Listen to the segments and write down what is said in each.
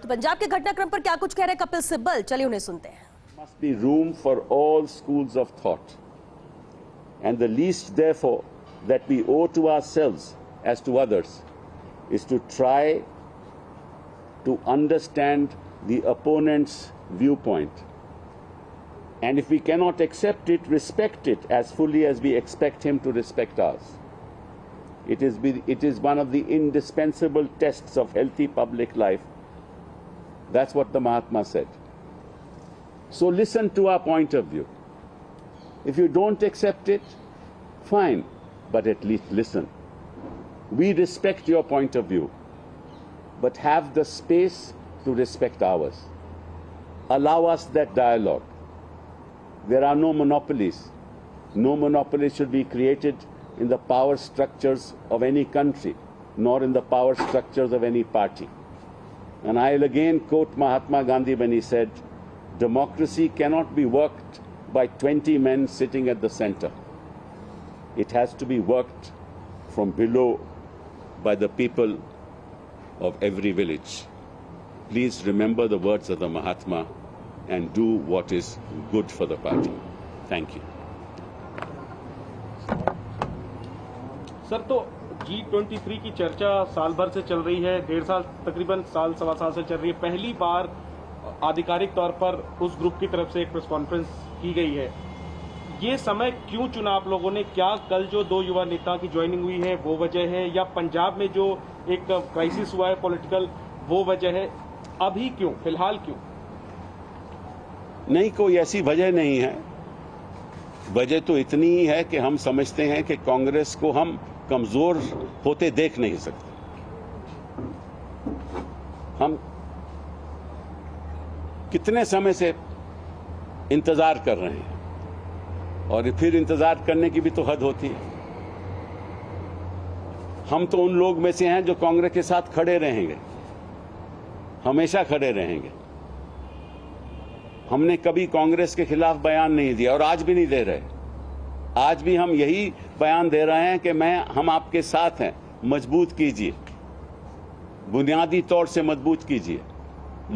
तो पंजाब के घटनाक्रम पर क्या कुछ कह रहे कपिल सिब्बल, चलिए उन्हें सुनते हैं। Must be room for all schools of thought, and the least therefore that we owe to ourselves as to others is to try to understand the opponent's viewpoint, and if we cannot accept it, respect it as fully as we expect him to respect ours. It is one of the indispensable tests of healthy public life. That's what the Mahatma said. So listen to our point of view. If you don't accept it, fine, but at least listen. We respect your point of view, but have the space to respect ours. Allow us that dialogue. There are no monopolies. No monopoly should be created in the power structures of any country, nor in the power structures of any party. And I'll again quote Mahatma Gandhi when he said, democracy cannot be worked by 20 men sitting at the center. It has to be worked from below by the people of every village. Please remember the words of the Mahatma and do what is good for the party. Thank you. Sir, तो G23 की चर्चा साल भर से चल रही है, 1.5 साल तकरीबन सवा साल से चल रही है। पहली बार आधिकारिक तौर पर उस ग्रुप की तरफ से एक प्रेस कॉन्फ्रेंस की गई है। ये समय क्यों चुना आप लोगों ने? क्या कल जो 2 युवा नेता की ज्वाइनिंग हुई है वो वजह है, या पंजाब में जो एक क्राइसिस हुआ है पॉलिटिकल वो वजह है? अभी क्यों, फिलहाल क्यों? नहीं, कोई ऐसी वजह नहीं है। वजह तो इतनी ही है कि हम समझते हैं कि कांग्रेस को हम कमजोर होते देख नहीं सकते। हम कितने समय से इंतजार कर रहे हैं, और फिर इंतजार करने की भी तो हद होती है। हम तो उन लोग में से हैं जो कांग्रेस के साथ खड़े रहेंगे, हमेशा खड़े रहेंगे। हमने कभी कांग्रेस के खिलाफ बयान नहीं दिया और आज भी नहीं दे रहे। आज भी हम यही बयान दे रहे हैं कि हम आपके साथ हैं, मजबूत कीजिए, बुनियादी तौर से मजबूत कीजिए,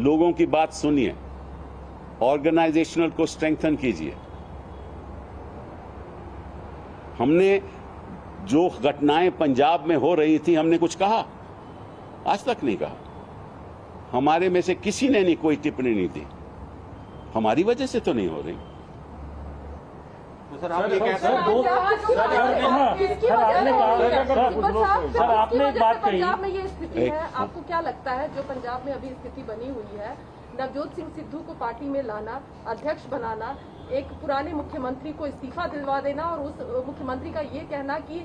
लोगों की बात सुनिए, ऑर्गेनाइजेशनल को स्ट्रेंथन कीजिए। हमने जो घटनाएं पंजाब में हो रही थी, हमने कुछ कहा? आज तक नहीं कहा। हमारे में से किसी ने नहीं कोई टिप्पणी नहीं दी। हमारी वजह से तो नहीं हो रही। सर आपने एक बात कही, पंजाब में ये स्थिति है, आपको क्या लगता है जो पंजाब में अभी स्थिति बनी हुई है, नवजोत सिंह सिद्धू को पार्टी में लाना, अध्यक्ष बनाना, एक पुराने मुख्यमंत्री को इस्तीफा दिलवा देना और उस मुख्यमंत्री का ये कहना कि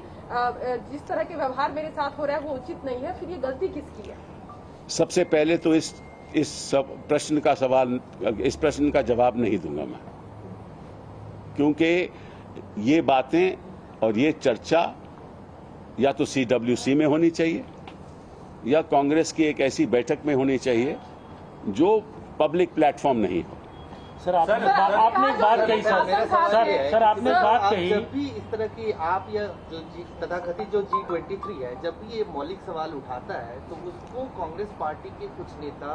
जिस तरह के व्यवहार मेरे साथ हो रहा है वो उचित नहीं है, फिर ये गलती किसकी है? सबसे पहले तो इस प्रश्न का जवाब नहीं दूंगा मैं, क्योंकि ये बातें और ये चर्चा या तो CWC में होनी चाहिए या कांग्रेस की एक ऐसी बैठक में होनी चाहिए जो पब्लिक प्लेटफॉर्म नहीं हो। सर आपने एक बात कही, सर आपने बात कही, जब भी इस तरह की आप या जो तथाकथित जो G23 है, जब भी ये मौलिक सवाल उठाता है तो उसको कांग्रेस पार्टी के कुछ नेता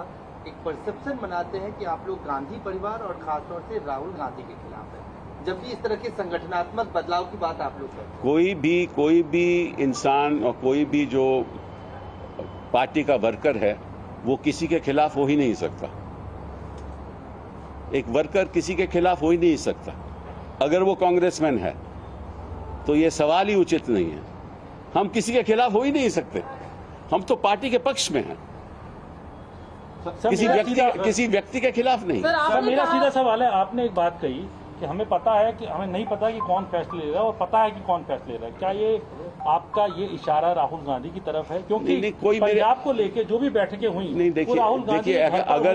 एक परसेप्शन बनाते हैं कि आप लोग गांधी परिवार और खासतौर से राहुल गांधी के खिलाफ है। जब भी इस तरह के संगठनात्मक बदलाव की बात आप लोग करते हैं, कोई भी इंसान और कोई भी जो पार्टी का वर्कर है वो किसी के खिलाफ हो ही नहीं सकता। एक वर्कर किसी के खिलाफ हो ही नहीं सकता। अगर वो कांग्रेसमैन है तो ये सवाल ही उचित नहीं है। हम किसी के खिलाफ हो ही नहीं सकते। हम तो पार्टी के पक्ष में हैं, किसी व्यक्ति के खिलाफ नहीं। सर मेरा सीधा सवाल है, आपने एक बात कही कि हमें पता है कि हमें नहीं पता कि कौन फैसले ले रहा है और पता है कि कौन फैसले ले रहा है। क्या ये आपका ये इशारा राहुल गांधी की तरफ है? क्योंकि पंजाब को लेके जो भी बैठकें हुई नहीं, देखिए, राहुल गांधी अगर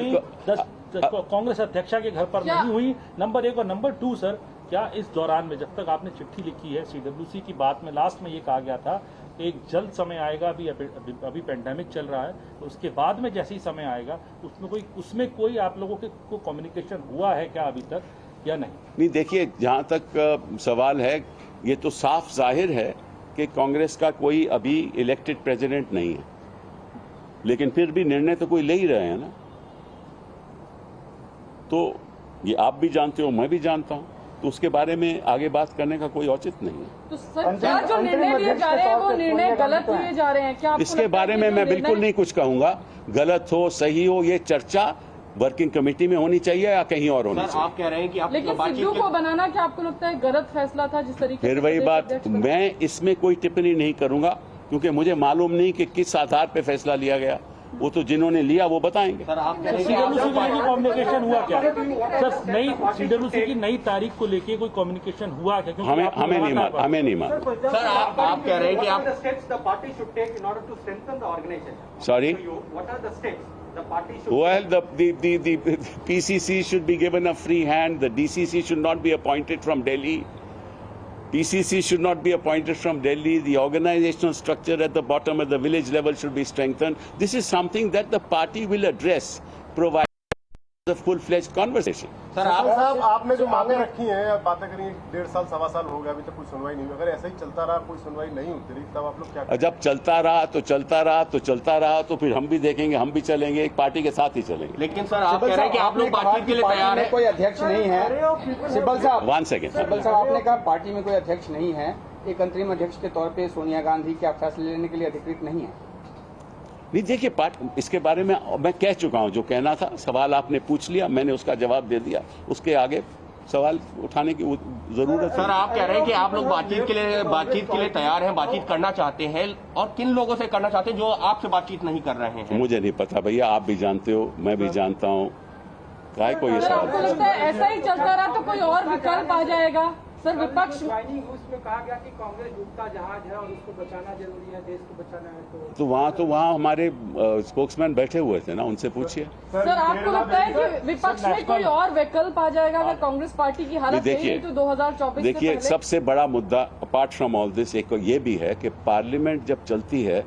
कांग्रेस अध्यक्षा के घर पर नहीं हुई, नंबर 1, और नंबर 2 सर, क्या इस दौरान में जब तक आपने चिट्ठी लिखी है CWC की बात में लास्ट में ये कहा गया था एक जल्द समय आएगा, अभी पेंडेमिक चल रहा है, तो उसके बाद में जैसे ही समय आएगा उसमें कोई आप लोगों के को कम्युनिकेशन हुआ है क्या अभी तक या नहीं? नहीं, देखिए, जहां तक सवाल है, ये तो साफ जाहिर है कि कांग्रेस का कोई अभी इलेक्टेड प्रेसिडेंट नहीं है, लेकिन फिर भी निर्णय तो कोई ले ही रहे हैं ना। तो ये आप भी जानते हो, मैं भी जानता हूँ, तो उसके बारे में आगे बात करने का कोई औचित नहीं है। तो सर क्या जो निर्णय लिए जा रहे हैं वो निर्णय गलत लिए जा रहे हैं क्या? आपको इसके लगता है बारे कि में जो मैं निर्णय- बिल्कुल नहीं कुछ कहूंगा, गलत हो सही हो, ये चर्चा वर्किंग कमेटी में होनी चाहिए या कहीं और होनी चाहिए। आप कह रहे हैं कि आप लेकिन सिद्धू को बनाना क्या आपको लगता है गलत फैसला था जिस तरीके फिर से वही प्रदेश बात, अध्यक्ष बने? मैं इसमें कोई टिप्पणी नहीं करूंगा क्योंकि मुझे मालूम नहीं कि किस आधार पे फैसला लिया गया। वो तो जिन्होंने लिया वो बताएंगे। सर आप कह रहे हैं कि सीडब्ल्यूसी के लिए कम्युनिकेशन हुआ क्या सर? नई सीडब्ल्यूसी की नई तारीख को लेके कोई कम्युनिकेशन हुआ क्या? क्योंकि आप हमें नहीं लगातार- हमें नहीं मालूम। सर आप कह रहे हैं कि आप steps the party should take in order to strengthen the organization? Sorry? What are the steps the party should Well, the PCC should be given a free hand. The DCC should not be appointed from Delhi. PCC should not be appointed from Delhi. The organizational structure at the bottom at the village level should be strengthened. This is something that the party will address, provide the full-fledged conversation. Sir आप साहब आपने जो मांगे रखी हैं, अब बातें करिए, 1.5 साल सवा साल हो गया, अभी तक कोई सुनवाई नहीं हुई। अगर ऐसा ही चलता रहा, कोई सुनवाई नहीं होती रही, तब आप लोग क्या करें? जब चलता रहा तो फिर हम भी देखेंगे, हम भी चलेंगे, एक पार्टी के साथ ही चलेंगे। लेकिन सर आप कह रहे हैं कि आप लोग बातचीत के लिए तैयार हैं। कोई अध्यक्ष नहीं है सिब्बल साहब। 1 second. सिब्बल साहब आपने कहा पार्टी में कोई अध्यक्ष नहीं है, एक अंतरिम अध्यक्ष के तौर पे सोनिया गांधी क्या फैसले लेने के लिए अधिकृत नहीं है? नहीं, देखिए इसके बारे में मैं कह चुका हूं, जो कहना था। सवाल आपने पूछ लिया, मैंने उसका जवाब दे दिया। उसके आगे सवाल उठाने की जरूरत सर आप कह रहे हैं कि आप लोग बातचीत के लिए तैयार हैं, बातचीत करना चाहते हैं, और किन लोगों से करना चाहते हैं जो आपसे बातचीत नहीं कर रहे हैं? मुझे नहीं पता भैया, आप भी जानते हो, मैं भी जानता हूँ। काय को ये सर आपको सवाल? लगता है ऐसा ही चलता रहा तो कोई और विकल्प आ जाएगा? सर विपक्ष उसमें कहा गया कि कांग्रेस डूबता जहाज है और उसको बचाना जरूरी है, देश को बचाना है, तो वहाँ हमारे स्पोक्समैन बैठे हुए थे ना, उनसे पूछिए। सर आपको लगता है कि विपक्ष में कोई और विकल्प आ जाएगा अगर कांग्रेस पार्टी की हालत देखिए, यही तो 2024 से देखिए पहले? सबसे बड़ा मुद्दा अपार्ट फ्रॉम ऑल दिस एक ये भी है कि पार्लियामेंट जब चलती है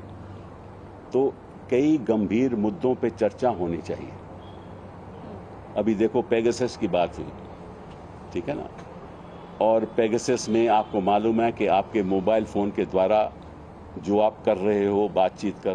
तो कई गंभीर मुद्दों पे चर्चा होनी चाहिए। अभी देखो पेगासस की बात हुई, ठीक है ना, और पेगासस में आपको मालूम है कि आपके मोबाइल फोन के द्वारा जो आप कर रहे हो, बातचीत कर